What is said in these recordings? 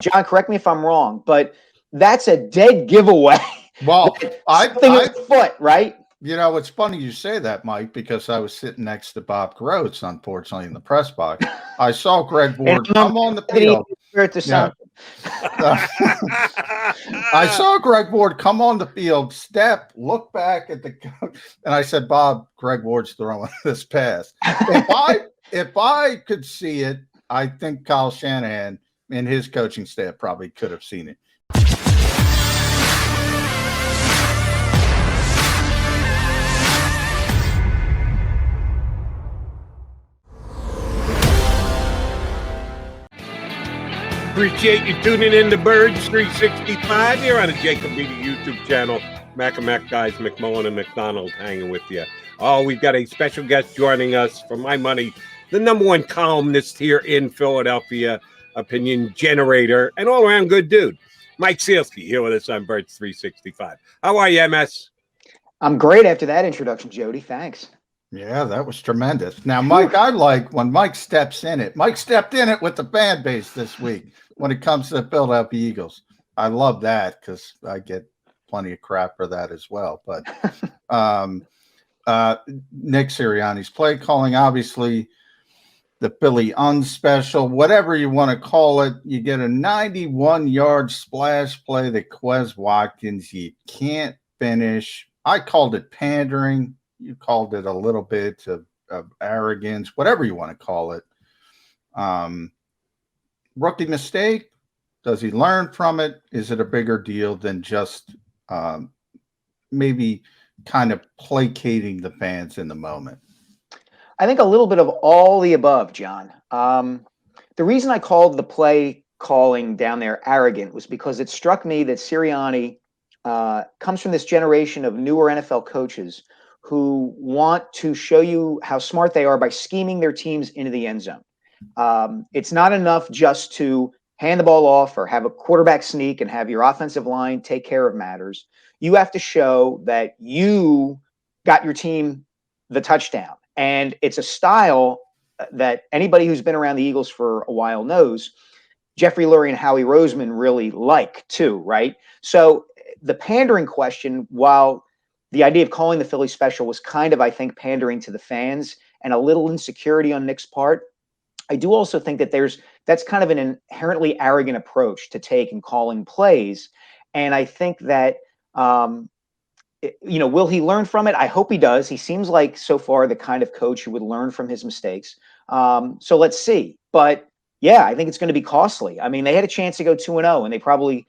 John, correct me if I'm wrong, but that's a dead giveaway. Well, something in the foot, right? You know, it's funny you say that, Mike, because I was sitting next to Bob Groats, unfortunately, in the press box. I saw Greg Ward come on the field. Yeah. I saw Greg Ward come on the field, step, look back at the coach, and I said, Bob, Greg Ward's throwing this pass. If I could see it, I think Kyle Shanahan and his coaching staff probably could have seen it. Appreciate you tuning in to Birds 365 here on the JAKIB Media YouTube channel. Mac and Mac guys, McMullen and McDonald hanging with you. Oh, we've got a special guest joining us for my money, the #1 columnist here in Philadelphia, opinion generator, and all-around good dude, Mike Sielski, here with us on Birds 365. How are you, MS? I'm great after that introduction, Jody. Thanks. Yeah, that was tremendous. Now, Mike, I like when Mike steps in it. Mike stepped in it with the fan base this week when it comes to the Philadelphia Eagles. I love that because I get plenty of crap for that as well. But Nick Sirianni's play calling, obviously, the Philly unspecial, whatever you want to call it. You get a 91-yard splash play that Quez Watkins, you can't finish. I called it pandering. You called it a little bit of arrogance, whatever you want to call it. Rookie mistake. Does he learn from it? Is it a bigger deal than just maybe kind of placating the fans in the moment? I think a little bit of all the above, John. The reason I called the play calling down there arrogant was because it struck me that Sirianni comes from this generation of newer NFL coaches who want to show you how smart they are by scheming their teams into the end zone. It's not enough just to hand the ball off or have a quarterback sneak and have your offensive line take care of matters. You have to show that you got your team the touchdown. And it's a style that anybody who's been around the Eagles for a while knows Jeffrey Lurie and Howie Roseman really like too, right? So the pandering question, while the idea of calling the Philly special was kind of, I think, pandering to the fans and a little insecurity on Nick's part, I do also think that that's kind of an inherently arrogant approach to take in calling plays. And I think that, will he learn from it? I hope he does. He seems like so far the kind of coach who would learn from his mistakes. So let's see. But yeah, I think it's going to be costly. I mean, they had a chance to go 2-0 and they probably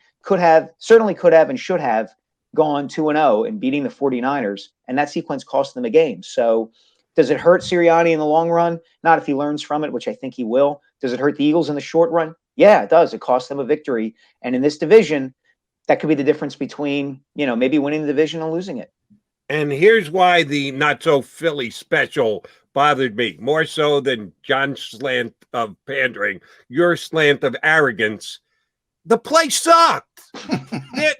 certainly could have and should have gone 2-0 and beating the 49ers, and that sequence cost them a game. So does it hurt Sirianni in the long run? Not if he learns from it, which I think he will. Does it hurt the Eagles in the short run? Yeah, it does. It cost them a victory. And in this division, that could be the difference between, maybe winning the division and losing it. And here's why the not so Philly special bothered me more so than John's slant of pandering, your slant of arrogance. The play sucked.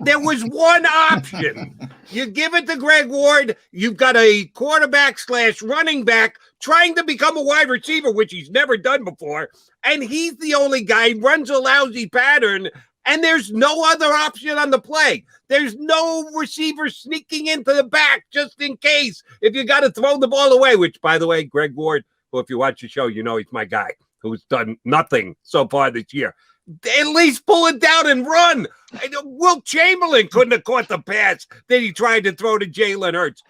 There was one option. You give it to Greg Ward. You've got a quarterback / running back trying to become a wide receiver, which he's never done before. And he's the only guy who runs a lousy pattern. And there's no other option on the play. There's no receiver sneaking into the back just in case if you got to throw the ball away, which, by the way, Greg Ward, who if you watch the show, you know he's my guy who's done nothing so far this year. At least pull it down and run. Wilt Chamberlain couldn't have caught the pass that he tried to throw to Jalen Hurts.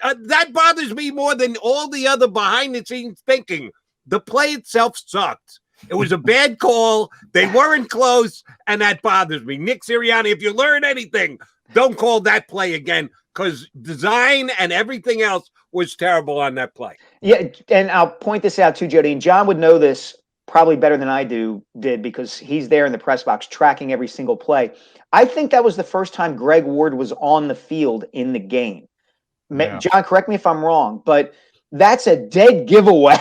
That bothers me more than all the other behind-the-scenes thinking. The play itself sucked. It was a bad call. They weren't close, and that bothers me. Nick Sirianni, if you learn anything, don't call that play again because design and everything else was terrible on that play. Yeah, and I'll point this out too, Jody, and John would know this probably better than I did because he's there in the press box tracking every single play. I think that was the first time Greg Ward was on the field in the game. Yeah. John, correct me if I'm wrong, but that's a dead giveaway.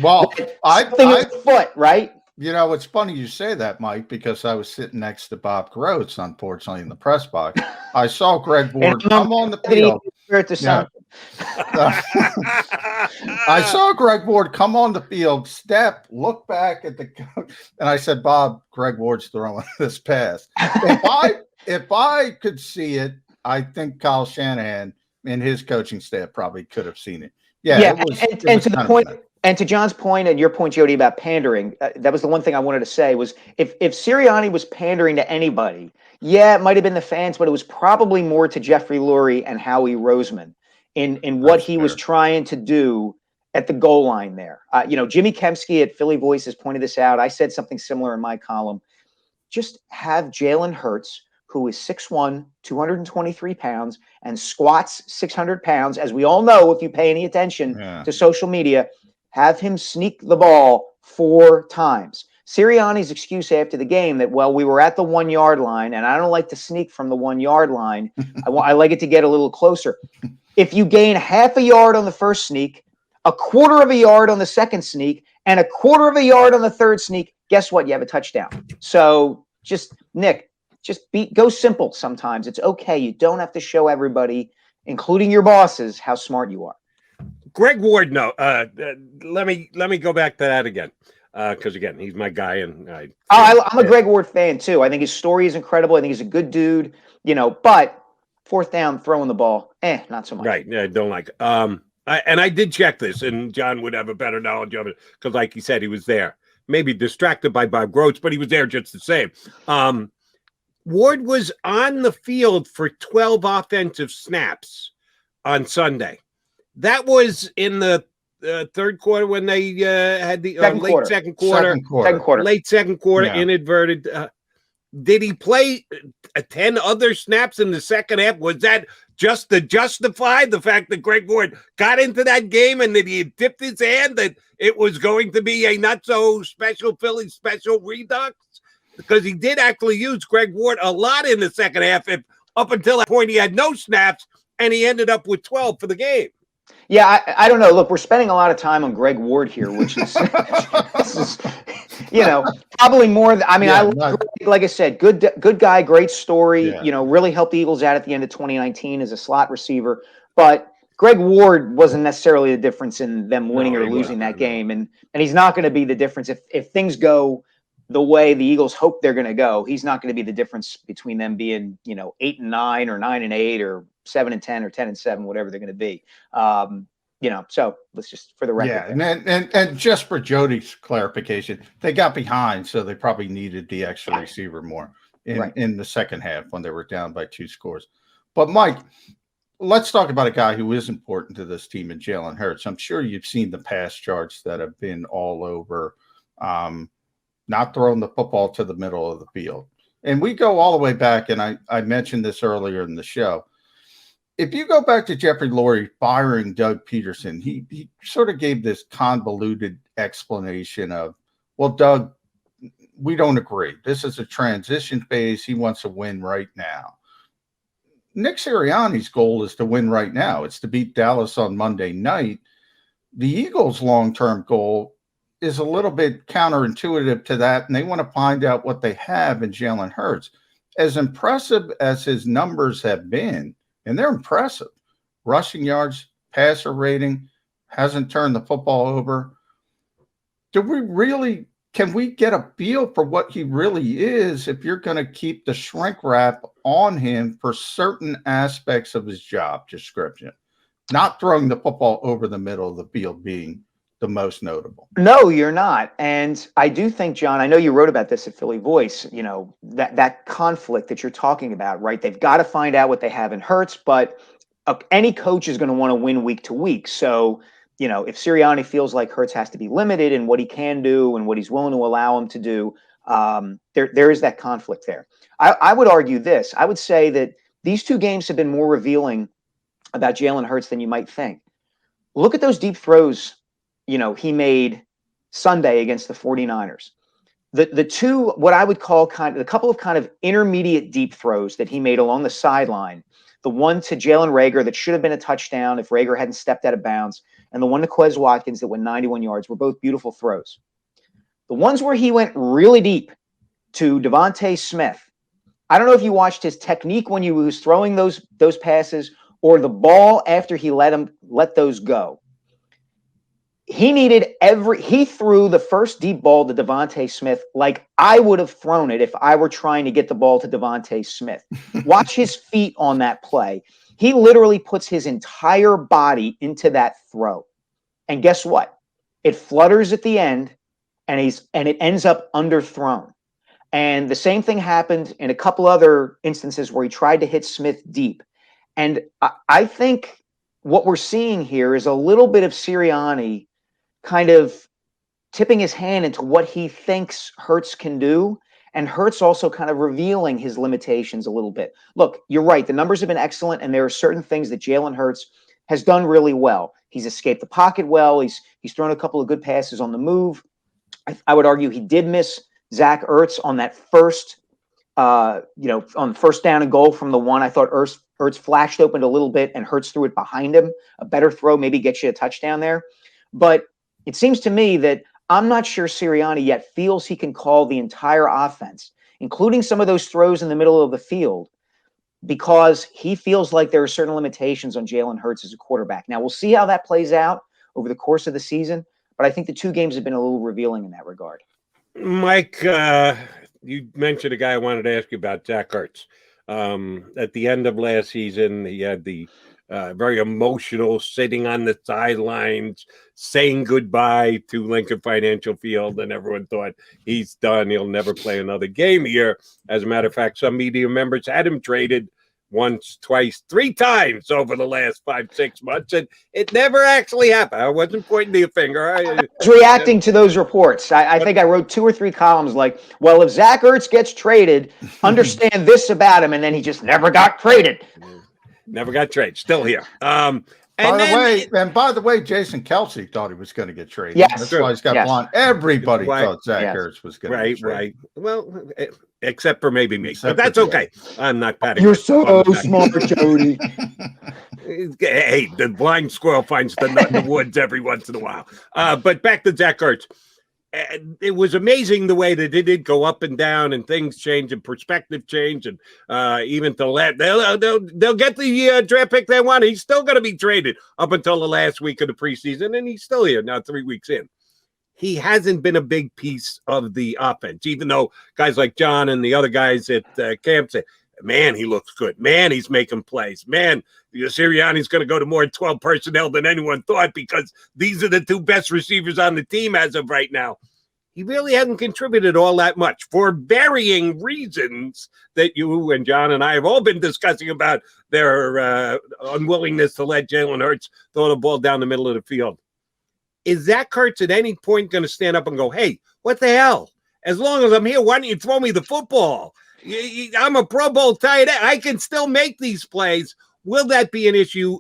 Well, something in the foot, right? It's funny you say that, Mike, because I was sitting next to Bob Groats, unfortunately, in the press box. I saw Greg Ward come on the field. I saw Greg Ward come on the field, step, look back at the coach, and I said, Bob, Greg Ward's throwing this pass. If I could see it, I think Kyle Shanahan and his coaching staff probably could have seen it. Yeah, and to the point, and to John's point and your point, Jody, about pandering, that was the one thing I wanted to say was if Sirianni was pandering to anybody, yeah, it might have been the fans, but it was probably more to Jeffrey Lurie and Howie Roseman in what he was trying to do at the goal line there. Jimmy Kempski at Philly Voice has pointed this out. I said something similar in my column. Just have Jalen Hurts, who is 6'1", 223 pounds, and squats 600 pounds, as we all know if you pay any attention to social media, have him sneak the ball 4 times. Sirianni's excuse after the game that, well, we were at the 1 yard line, and I don't like to sneak from the 1 yard line. I like it to get a little closer. If you gain half a yard on the first sneak, a quarter of a yard on the second sneak, and a quarter of a yard on the third sneak, guess what? You have a touchdown. So Nick, go simple sometimes. It's okay. You don't have to show everybody, including your bosses, how smart you are. Greg Ward, no. Let me go back to that again. Because again, he's my guy, and I'm a Greg Ward fan too. I think his story is incredible. I think he's a good dude, but 4th down, throwing the ball, not so much. Right. Yeah, I don't like it. I did check this, and John would have a better knowledge of it because, like he said, he was there. Maybe distracted by Bob Groats, but he was there just the same. Ward was on the field for 12 offensive snaps on Sunday. That was in the third quarter when they had the late second quarter, late second quarter, inadverted. Did he play 10 other snaps in the second half? Was that just to justify the fact that Greg Ward got into that game and that he had tipped his hand that it was going to be a not so special Philly special redux? Because he did actually use Greg Ward a lot in the second half. Up until that point, he had no snaps, and he ended up with 12 for the game. Yeah, I don't know. Look, we're spending a lot of time on Greg Ward here, which is, probably more. Like I said, good guy, great story. Yeah. Really helped the Eagles out at the end of 2019 as a slot receiver. But Greg Ward wasn't necessarily the difference in them winning or losing that game, and he's not going to be the difference if things go the way the Eagles hope they're going to go. He's not going to be the difference between them being 8-9 or 9-8 or 7-10 or 10-7, whatever they're going to be. So let's just for the record. Yeah, and just for Jody's clarification, they got behind, so they probably needed the extra receiver more in the second half when they were down by 2 scores. But Mike, let's talk about a guy who is important to this team in Jalen Hurts. I'm sure you've seen the pass charts that have been all over. Not throwing the football to the middle of the field. And we go all the way back, and I mentioned this earlier in the show. If you go back to Jeffrey Lurie firing Doug Peterson, he sort of gave this convoluted explanation of, well, Doug, we don't agree. This is a transition phase. He wants to win right now. Nick Sirianni's goal is to win right now. It's to beat Dallas on Monday night. The Eagles' long-term goal is a little bit counterintuitive to that, and they want to find out what they have in Jalen Hurts. As impressive as his numbers have been, and they're impressive, rushing yards, passer rating, hasn't turned the football over. Can we get a feel for what he really is if you're going to keep the shrink wrap on him for certain aspects of his job description? Not throwing the football over the middle of the field being the most notable. No, you're not. And I do think, John, I know you wrote about this at Philly Voice, that conflict that you're talking about, right? They've got to find out what they have in Hurts, but any coach is going to want to win week to week. So, if Sirianni feels like Hurts has to be limited in what he can do and what he's willing to allow him to do, there is that conflict there. I would argue this. I would say that these 2 games have been more revealing about Jalen Hurts than you might think. Look at those deep throws he made Sunday against the 49ers. The 2, what I would call a couple of kind of intermediate deep throws that he made along the sideline, the one to Jalen Reagor that should have been a touchdown if Reagor hadn't stepped out of bounds, and the one to Quez Watkins that went 91 yards were both beautiful throws. The ones where he went really deep to Devontae Smith, I don't know if you watched his technique when he was throwing those passes or the ball after he let those go. He threw the first deep ball to Devontae Smith like I would have thrown it if I were trying to get the ball to Devontae Smith. Watch his feet on that play. He literally puts his entire body into that throw. And guess what? It flutters at the end and it ends up underthrown. And the same thing happened in a couple other instances where he tried to hit Smith deep. And I think what we're seeing here is a little bit of Sirianni kind of tipping his hand into what he thinks Hurts can do, and Hurts also kind of revealing his limitations a little bit. Look, you're right. The numbers have been excellent, and there are certain things that Jalen Hurts has done really well. He's escaped the pocket well. He's thrown a couple of good passes on the move. I would argue he did miss Zach Ertz on that first, on first down and goal from the one. I thought Ertz flashed open a little bit, and Hurts threw it behind him. A better throw maybe gets you a touchdown there. But it seems to me that I'm not sure Sirianni yet feels he can call the entire offense, including some of those throws in the middle of the field, because he feels like there are certain limitations on Jalen Hurts as a quarterback. Now, we'll see how that plays out over the course of the season, but I think the 2 games have been a little revealing in that regard. Mike, you mentioned a guy I wanted to ask you about, Zach Ertz. At the end of last season, he had the very emotional sitting on the sidelines, saying goodbye to Lincoln Financial Field, and everyone thought he's done. He'll never play another game here. As a matter of fact, some media members had him traded once, twice, 3 times over the last 5-6 months, and it never actually happened. I wasn't pointing the finger. I was reacting to those reports. I think I wrote 2 or 3 columns like, well, if Zach Ertz gets traded, understand this about him, and then he just never got traded. Never got traded. Still here. By the way, Jason Kelsey thought he was going to get traded. Yes, that's why he's got blonde. Everybody thought Zach Ertz was going to get traded. Right. Well, except for maybe me. But that's okay. I'm not patting. You're so smart, Jody. Hey, the blind squirrel finds the nut in the woods every once in a while. But back to Zach Ertz. It was amazing the way that it did go up and down, and things change, and perspective change, and even to they'll get the draft pick they want. He's still going to be traded up until the last week of the preseason, and he's still here now, 3 weeks in. He hasn't been a big piece of the offense, even though guys like John and the other guys at camp say, man, he looks good. Man, he's making plays. Man, Sirianni's going to go to more 12 personnel than anyone thought because these are the 2 best receivers on the team as of right now. He really hasn't contributed all that much for varying reasons that you and John and I have all been discussing about their unwillingness to let Jalen Hurts throw the ball down the middle of the field. Is Zach Ertz at any point going to stand up and go, hey, what the hell? As long as I'm here, why don't you throw me the football? I'm a Pro Bowl tight end. I can still make these plays. Will that be an issue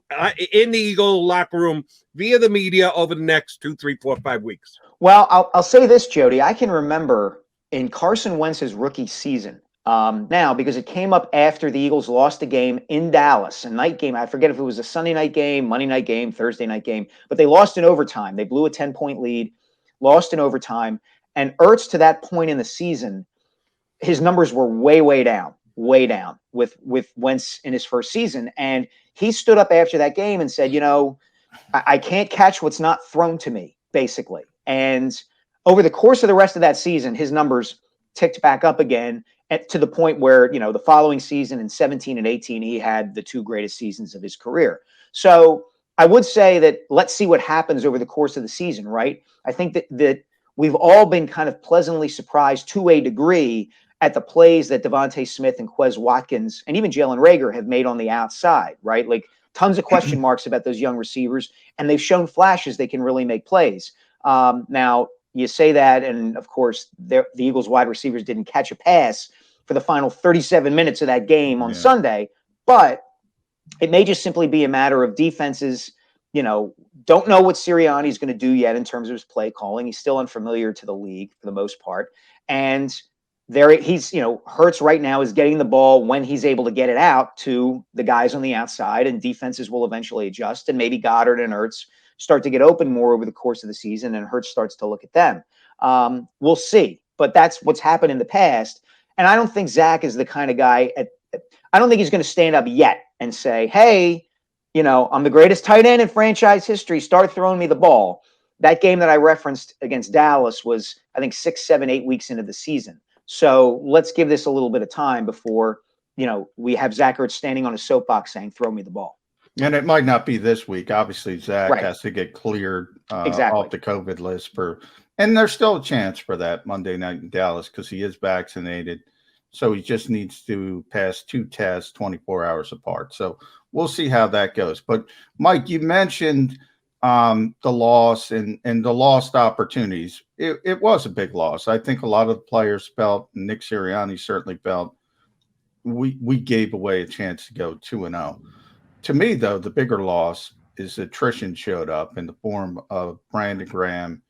in the Eagle locker room via the media over the next 2, 3, 4, 5 weeks? Well, I'll say this, Jody. I can remember in Carson Wentz's rookie season now, because it came up after the Eagles lost a game in Dallas, a night game. I forget if it was a Sunday night game, Monday night game, Thursday night game, but they lost in overtime. They blew a 10-point lead, lost in overtime. And Ertz, to that point in the season, his numbers were way down with Wentz in his first season. And he stood up after that game and said, I can't catch what's not thrown to me, basically. And over the course of the rest of that season, his numbers ticked back up again to the point where, the following season in 17 and 18, he had the 2 greatest seasons of his career. So I would say that let's see what happens over the course of the season, right? I think that we've all been kind of pleasantly surprised to a degree at the plays that Devontae Smith and Quez Watkins and even Jalen Reagor have made on the outside, right? Like tons of question marks about those young receivers, and they've shown flashes they can really make plays. Now, you say that, and of course, the Eagles wide receivers didn't catch a pass for the final 37 minutes of that game on Sunday, but it may just simply be a matter of defenses, don't know what Sirianni is going to do yet in terms of his play calling. He's still unfamiliar to the league for the most part. And he's, Hurts right now is getting the ball when he's able to get it out to the guys on the outside, and defenses will eventually adjust, and maybe Goddard and Ertz start to get open more over the course of the season, and Hurts starts to look at them. We'll see, but that's what's happened in the past. And I don't think Zach is the kind of guy I don't think he's going to stand up yet and say, hey, I'm the greatest tight end in franchise history. Start throwing me the ball. That game that I referenced against Dallas was, I think, 6, 7, 8 weeks into the season. So let's give this a little bit of time before, we have Zach Ertz standing on a soapbox saying, throw me the ball. And it might not be this week. Obviously, Zach Right. has to get cleared Exactly. off the COVID list and there's still a chance for that Monday night in Dallas because he is vaccinated. So he just needs to pass 2 tests 24 hours apart. So we'll see how that goes. But Mike, you mentioned the loss and the lost opportunities. It was a big loss. I think a lot of the players felt, Nick Sirianni certainly felt, we gave away a chance to go 2-0. To me, though, the bigger loss is attrition showed up in the form of Brandon Graham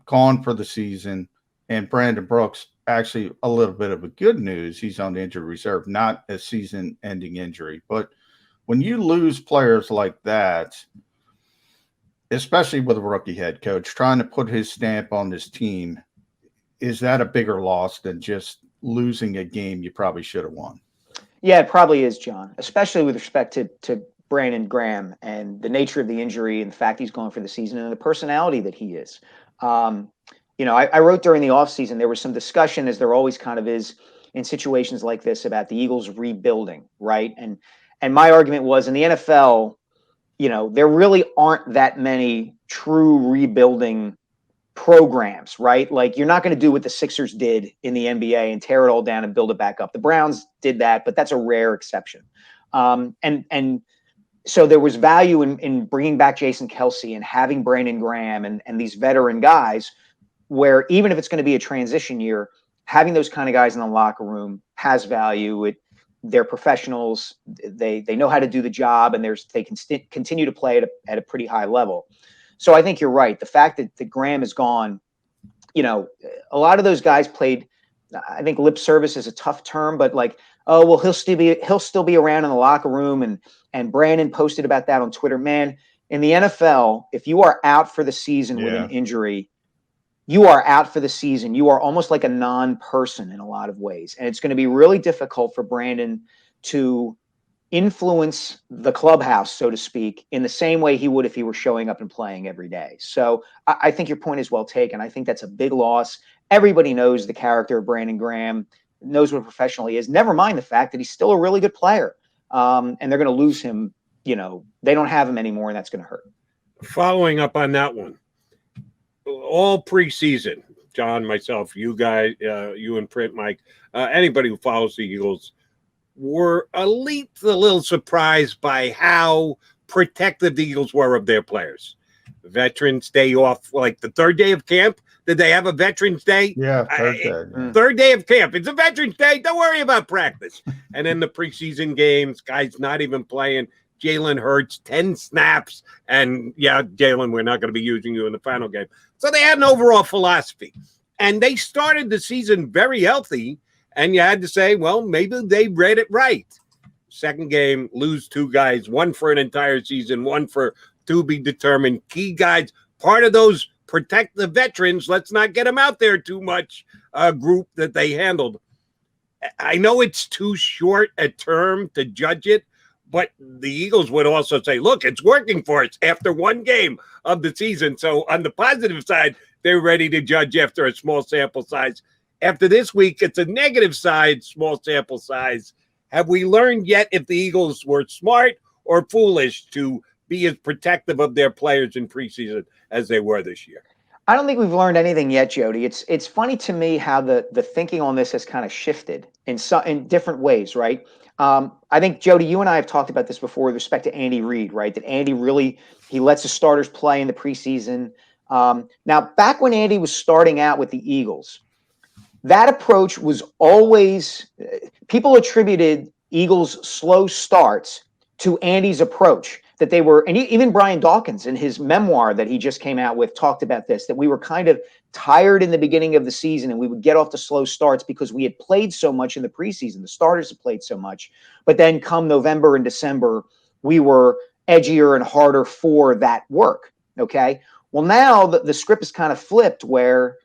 gone for the season, and Brandon Brooks actually a little bit of a good news. He's on the injury reserve, not a season-ending injury. But when you lose players like that, especially with a rookie head coach trying to put his stamp on this team, is that a bigger loss than just losing a game you probably should have won? Yeah, it probably is, John, especially with respect to Brandon Graham and the nature of the injury and the fact he's going for the season and the personality that he is. I wrote during the offseason, there was some discussion, as there always kind of is in situations like this, about the Eagles rebuilding, right? And my argument was, in the NFL, there really aren't that many true rebuilding programs, right? Like, you're not going to do what the Sixers did in the NBA and tear it all down and build it back up. The Browns did that, but that's a rare exception. And so there was value in bringing back Jason Kelce and having Brandon Graham and these veteran guys, where even if it's going to be a transition year, having those kind of guys in the locker room has value. They're professionals. They know how to do the job, and they can continue to play at a pretty high level. So I think you're right. The fact that Graham is gone, a lot of those guys played. I think lip service is a tough term, but like, oh well, he'll still be around in the locker room, and Brandon posted about that on Twitter. Man, in the NFL, if you are out for the season with an injury, you are out for the season. You are almost like a non-person in a lot of ways, and it's going to be really difficult for Brandon to influence the clubhouse, so to speak, in the same way he would if he were showing up and playing every day. So I think your point is well taken. I think that's a big loss. Everybody knows the character of Brandon Graham, knows what a professional he is. Never mind the fact that he's still a really good player. And they're going to lose him. They don't have him anymore, and that's going to hurt. Following up on that one, all preseason, John, myself, you guys, you and Print, Mike, anybody who follows the Eagles, were a little surprised by how protective the Eagles were of their players. Veterans Day off, like the third day of camp. Did they have a Veterans Day? Yeah, third day. Third day of camp. It's a Veterans Day. Don't worry about practice. And then the preseason games, guys not even playing. Jalen Hurts, 10 snaps. And yeah, Jalen, we're not going to be using you in the final game. So they had an overall philosophy. And they started the season very healthy. And you had to say, well, maybe they read it right. Second game, lose 2 guys, one for an entire season, one for to be determined. Key guys, part of those protect the veterans, let's not get them out there too much, group that they handled. I know it's too short a term to judge it, but the Eagles would also say, look, it's working for us after one game of the season. So on the positive side, they're ready to judge after a small sample size. After this week, it's a negative side, small sample size. Have we learned yet if the Eagles were smart or foolish to be as protective of their players in preseason as they were this year? I don't think we've learned anything yet, Jody. It's funny to me how the thinking on this has kind of shifted in different ways, right? I think, Jody, you and I have talked about this before with respect to Andy Reid, right? That Andy he lets the starters play in the preseason. Now, back when Andy was starting out with the Eagles, that approach was always, people attributed Eagles' slow starts to Andy's approach, that they were, and even Brian Dawkins in his memoir that he just came out with talked about this, that we were kind of tired in the beginning of the season and we would get off to slow starts because we had played so much in the preseason. The starters had played so much, but then come November and December, we were edgier and harder for that work. Okay. Well, now the script is kind of flipped where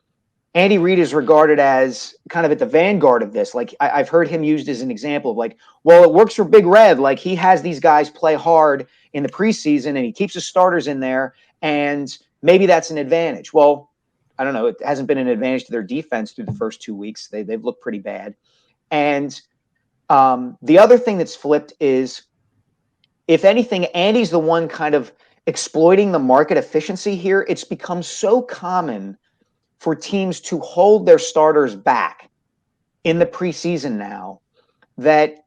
Andy Reid is regarded as kind of at the vanguard of this. Like I've heard him used as an example of like, well, it works for Big Red. Like he has these guys play hard in the preseason and he keeps his starters in there, and maybe that's an advantage. Well, I don't know. It hasn't been an advantage to their defense through the first 2 weeks. They've looked pretty bad. And the other thing that's flipped is, if anything, Andy's the one kind of exploiting the market efficiency here. It's become so common for teams to hold their starters back in the preseason now that,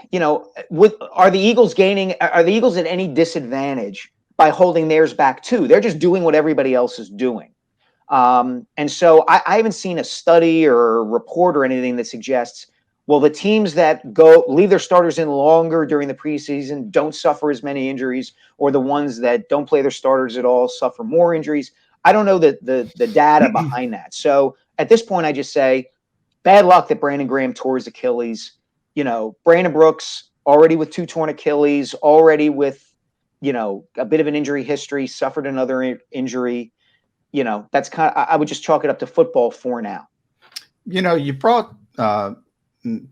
are the Eagles at any disadvantage by holding theirs back too? They're just doing what everybody else is doing. And so I haven't seen a study or a report or anything that suggests, well, the teams that leave their starters in longer during the preseason don't suffer as many injuries, or the ones that don't play their starters at all suffer more injuries. I don't know the data behind that. So at this point, I just say bad luck that Brandon Graham tore his Achilles. Brandon Brooks already with 2 torn Achilles, already with, a bit of an injury history, suffered another injury. That's I would just chalk it up to football for now. You brought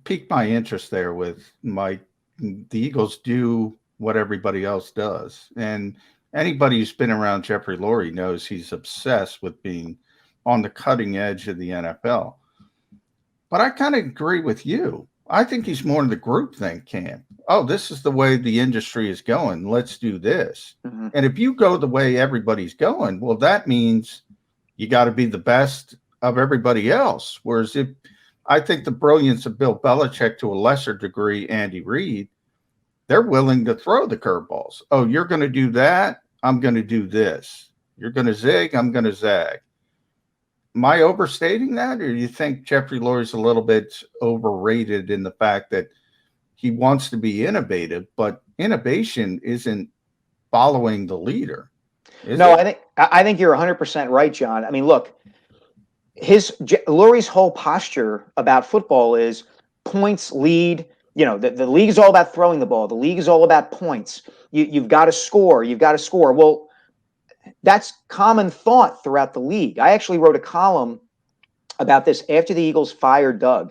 piqued my interest there with Mike. The Eagles do what everybody else does. And anybody who's been around Jeffrey Lurie knows he's obsessed with being on the cutting edge of the NFL. But I kind of agree with you. I think he's more in the groupthink camp. Oh, this is the way the industry is going. Let's do this. Mm-hmm. And if you go the way everybody's going, well, that means you got to be the best of everybody else. Whereas I think the brilliance of Bill Belichick, to a lesser degree, Andy Reid, they're willing to throw the curveballs. Oh, you're going to do that? I'm going to do this. You're going to zig? I'm going to zag. Am I overstating that? Or do you think Jeffrey Lurie's a little bit overrated in the fact that he wants to be innovative, but innovation isn't following the leader? No, I think you're 100% right, John. I mean, look, Lurie's whole posture about football is points, lead. The league is all about throwing the ball. The league is all about points. You've got to score. You've got to score. Well, that's common thought throughout the league. I actually wrote a column about this after the Eagles fired Doug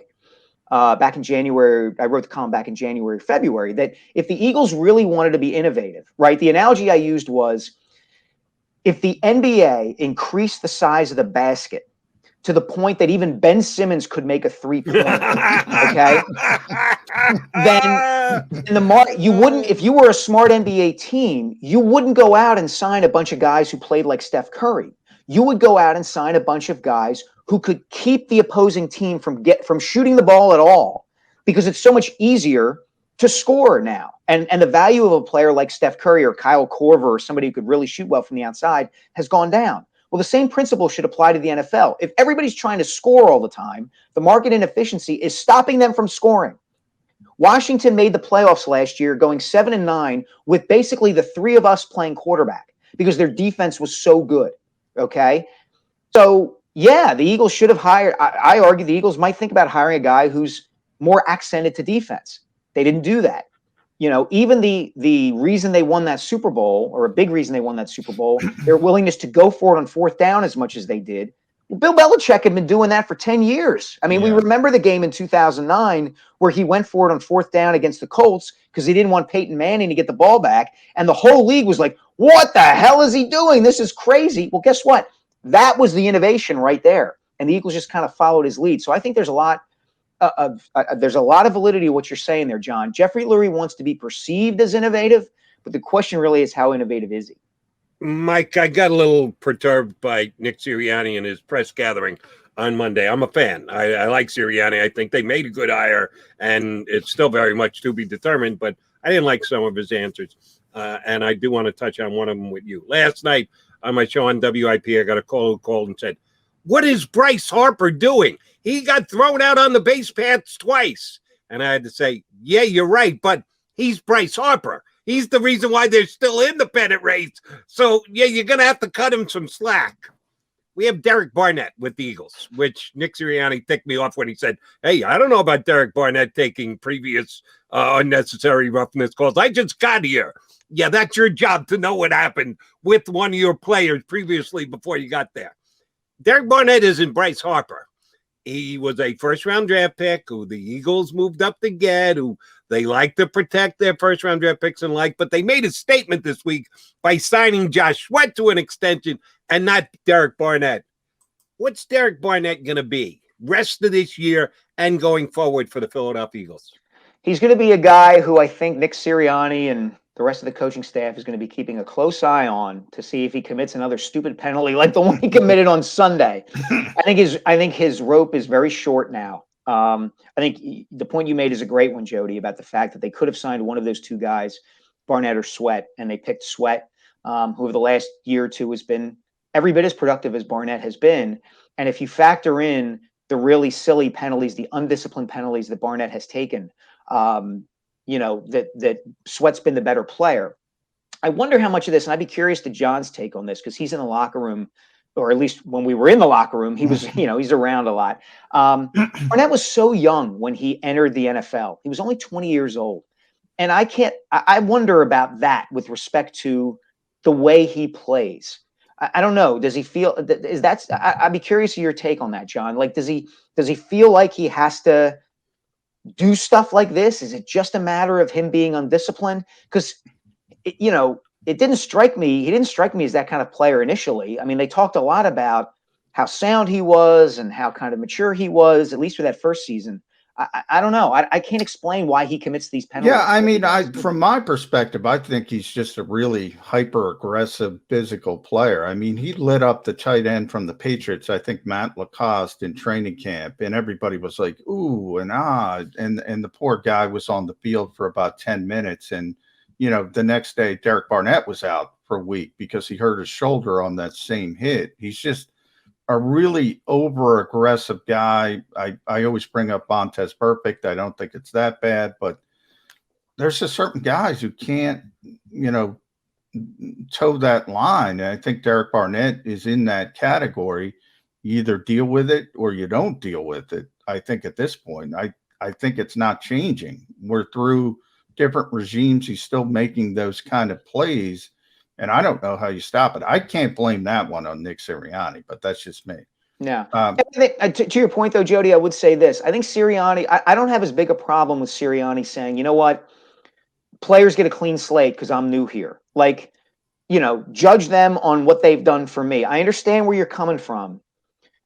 back in January. I wrote the column back in January, February, that if the Eagles really wanted to be innovative, right? The analogy I used was, if the NBA increased the size of the basket to the point that even Ben Simmons could make a 3-pointer, okay? Then you wouldn't, if you were a smart NBA team, you wouldn't go out and sign a bunch of guys who played like Steph Curry. You would go out and sign a bunch of guys who could keep the opposing team from shooting the ball at all, because it's so much easier to score now. And the value of a player like Steph Curry or Kyle Korver or somebody who could really shoot well from the outside has gone down. Well, the same principle should apply to the NFL. If everybody's trying to score all the time, the market inefficiency is stopping them from scoring. Washington made the playoffs last year going 7-9 with basically the 3 of us playing quarterback because their defense was so good. Okay. So yeah, the Eagles should have hired. I argue the Eagles might think about hiring a guy who's more accented to defense. They didn't do that. Even the reason they won that Super Bowl, or a big reason they won that Super Bowl, their willingness to go for it on 4th down as much as they did. Well, Bill Belichick had been doing that for 10 years. I mean, we remember the game in 2009 where he went for it on 4th down against the Colts because he didn't want Peyton Manning to get the ball back. And the whole league was like, what the hell is he doing? This is crazy. Well, guess what? That was the innovation right there. And the Eagles just kind of followed his lead. So I think there's a lot of validity to what you're saying there, John. Jeffrey Lurie wants to be perceived as innovative, but the question really is, how innovative is he? Mike, I got a little perturbed by Nick Sirianni and his press gathering on Monday. I'm a fan. I like Sirianni. I think they made a good hire, and it's still very much to be determined, but I didn't like some of his answers, and I do want to touch on one of them with you. Last night on my show on WIP, I got a call who called and said, what is Bryce Harper doing? He got thrown out on the base paths twice. And I had to say, yeah, you're right, but he's Bryce Harper. He's the reason why they're still in the pennant race. So, yeah, you're going to have to cut him some slack. We have Derek Barnett with the Eagles, which Nick Sirianni ticked me off when he said, hey, I don't know about Derek Barnett taking previous unnecessary roughness calls. I just got here. Yeah, that's your job to know what happened with one of your players previously before you got there. Derek Barnett isn't Bryce Harper. He was a first-round draft pick who the Eagles moved up to get, who they like to protect their first-round draft picks and but they made a statement this week by signing Josh Sweat to an extension and not Derek Barnett. What's Derek Barnett going to be rest of this year and going forward for the Philadelphia Eagles? He's going to be a guy who I think Nick Sirianni and the rest of the coaching staff is going to be keeping a close eye on to see if he commits another stupid penalty like the one he committed on Sunday. I think his rope is very short now. I think the point you made is a great one, Jody, about the fact that they could have signed one of those two guys, Barnett or Sweat, and they picked Sweat, who over the last year or two has been every bit as productive as Barnett has been. And if you factor in the really silly penalties, the undisciplined penalties that Barnett has taken, that Sweat's been the better player. I wonder how much of this, and I'd be curious to John's take on this, because he's in the locker room, or at least when we were in the locker room, he was, he's around a lot. Barnett was so young when he entered the NFL. He was only 20 years old. And I wonder about that with respect to the way he plays. I don't know. Does he feel, I'd be curious of your take on that, John. Like, does he feel like he has to do stuff like this? Is it just a matter of him being undisciplined? Because, it didn't strike me. He didn't strike me as that kind of player initially. I mean, they talked a lot about how sound he was and how kind of mature he was, at least for that first season. I don't know. I can't explain why he commits these penalties. Yeah, I mean, from my perspective, I think he's just a really hyper-aggressive physical player. I mean, he lit up the tight end from the Patriots, I think Matt Lacoste, in training camp, and everybody was like, ooh, and ah, and the poor guy was on the field for about 10 minutes. And, the next day, Derek Barnett was out for a week because he hurt his shoulder on that same hit. He's just a really over-aggressive guy. I always bring up Montez Perfect. I don't think it's that bad, but there's just certain guys who can't, toe that line. And I think Derek Barnett is in that category. You either deal with it or you don't deal with it. I think at this point, I think it's not changing. We're through different regimes. He's still making those kind of plays. And I don't know how you stop it. I can't blame that one on Nick Sirianni, but that's just me. Yeah. To your point, though, Jody, I would say this. I think Sirianni, I don't have as big a problem with Sirianni saying, you know what, players get a clean slate because I'm new here. Like, judge them on what they've done for me. I understand where you're coming from.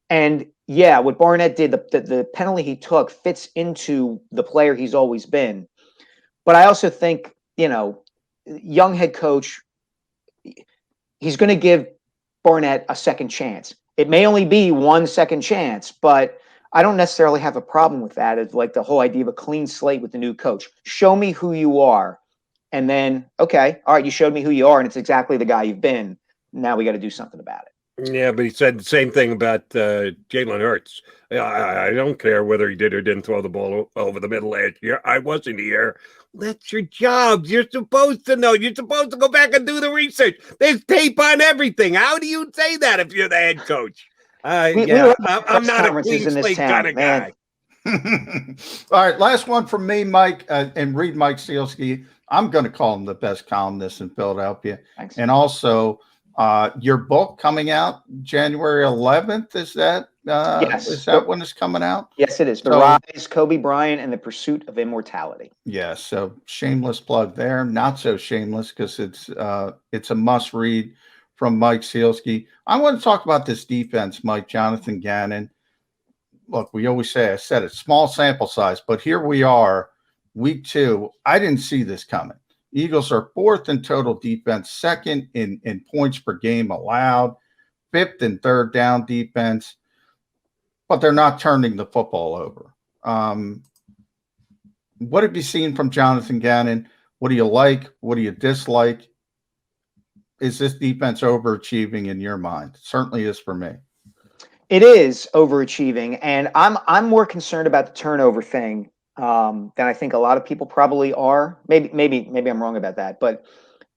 And yeah, what Barnett did, the penalty he took fits into the player he's always been. But I also think, young head coach, he's going to give Barnett a second chance. It may only be 1 second chance, but I don't necessarily have a problem with that. It's like the whole idea of a clean slate with the new coach. Show me who you are. And then, okay, all right, you showed me who you are, and it's exactly the guy you've been. Now we got to do something about it. Yeah, but he said the same thing about Jalen Hurts. I don't care whether he did or didn't throw the ball over the middle last year. I wasn't here. That's your job. You're supposed to know. You're supposed to go back and do the research. There's tape on everything. How do you say that if you're the head coach? I'm not a clean slate kind of guy. All right, last one from me, Mike, and read Mike Sielski. I'm going to call him the best columnist in Philadelphia. Thanks. And also, your book coming out January 11th, is that yes. Is that when it's coming out? Yes, it is. The Rise, Kobe Bryant, and the Pursuit of Immortality. Yeah, so shameless plug there. Not so shameless because it's a must read from Mike Sielski. I want to talk about this defense, Mike. Jonathan Gannon. Look, we always say, I said it's small sample size, but here we are, week 2. I didn't see this coming. Eagles are 4th in total defense, 2nd in points per game allowed, 5th in third down defense, but they're not turning the football over. What have you seen from Jonathan Gannon? What do you like? What do you dislike? Is this defense overachieving in your mind? It certainly is for me. It is overachieving, and I'm more concerned about the turnover thing than I think a lot of people probably are. Maybe I'm wrong about that, but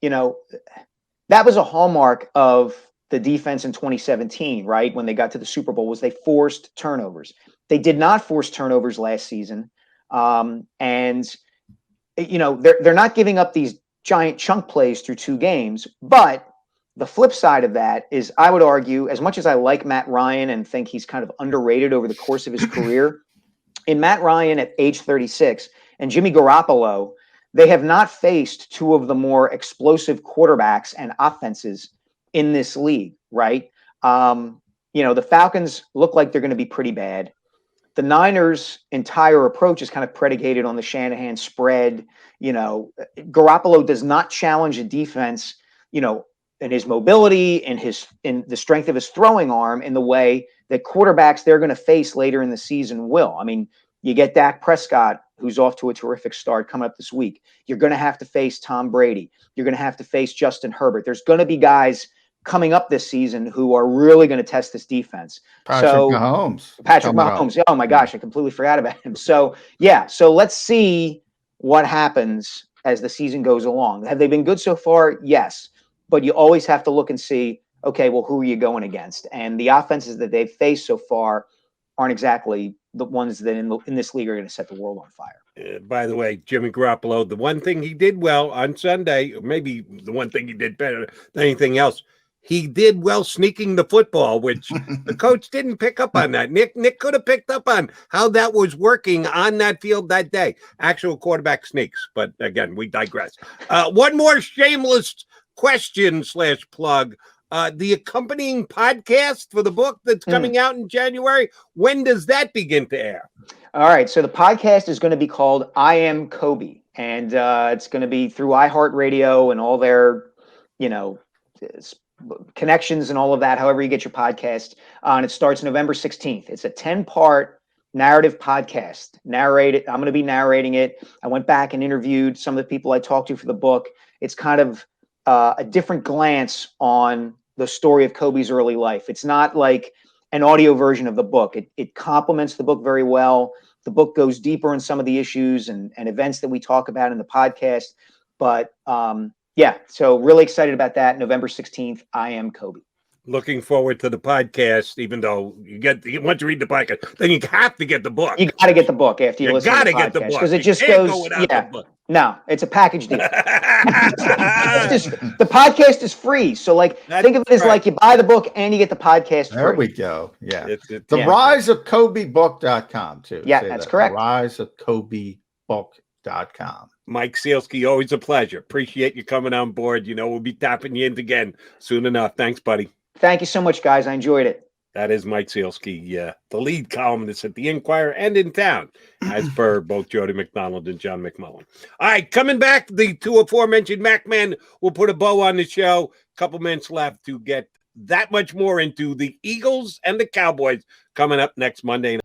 that was a hallmark of the defense in 2017, right? When they got to the Super Bowl, was they forced turnovers. They did not force turnovers last season, and they're not giving up these giant chunk plays through 2 games, but The flip side of that is, I would argue, as much as I like Matt Ryan and think he's kind of underrated over the course of his career, in Matt Ryan at age 36 and Jimmy Garoppolo, they have not faced two of the more explosive quarterbacks and offenses in this league, right? The Falcons look like they're going to be pretty bad. The Niners' entire approach is kind of predicated on the Shanahan spread. Garoppolo does not challenge a defense, in his mobility, in the strength of his throwing arm, in the way that quarterbacks they're going to face later in the season will. I mean, you get Dak Prescott, who's off to a terrific start coming up this week. You're going to have to face Tom Brady. You're going to have to face Justin Herbert. There's going to be guys coming up this season who are really going to test this defense. Patrick Mahomes. Oh my gosh, I completely forgot about him. So let's see what happens as the season goes along. Have they been good so far? Yes. But you always have to look and see, okay, well, who are you going against? And the offenses that they've faced so far aren't exactly the ones that in this league are going to set the world on fire. By the way, Jimmy Garoppolo, the one thing he did well on Sunday, or maybe the one thing he did better than anything else, he did well sneaking the football, which the coach didn't pick up on that. Nick could have picked up on how that was working on that field that day. Actual quarterback sneaks. But again, we digress. One more shameless question / plug. The accompanying podcast for the book that's coming out in January, when does that begin to air? All right. So the podcast is going to be called I Am Kobe. And it's going to be through iHeartRadio and all their, connections and all of that, however you get your podcast. And it starts November 16th. It's a 10-part narrative podcast. I'm going to be narrating it. I went back and interviewed some of the people I talked to for the book. It's kind of a different glance on the story of Kobe's early life. It's not like an audio version of the book. It complements the book very well. The book goes deeper in some of the issues and events that we talk about in the podcast. But so really excited about that. November 16th, I Am Kobe. Looking forward to the podcast, even though you want to read the podcast, then you have to get the book. You got to get the book after you listen to the podcast. You got to get the book. Because it just goes, the book. No, it's a package deal. The podcast is free. So think of it as like you buy the book and you get the podcast free. There we go. Yeah. The Rise of KobeBook.com too. Yeah, that's correct. Rise of KobeBook.com. Mike Sielski, always a pleasure. Appreciate you coming on board. We'll be tapping you in again soon enough. Thanks, buddy. Thank you so much, guys. I enjoyed it. That is Mike Sielski, the lead columnist at the Inquirer and in town, as per both Jody McDonald and John McMullen. All right, coming back, the two aforementioned MacMen will put a bow on the show. A couple minutes left to get that much more into the Eagles and the Cowboys coming up next Monday night.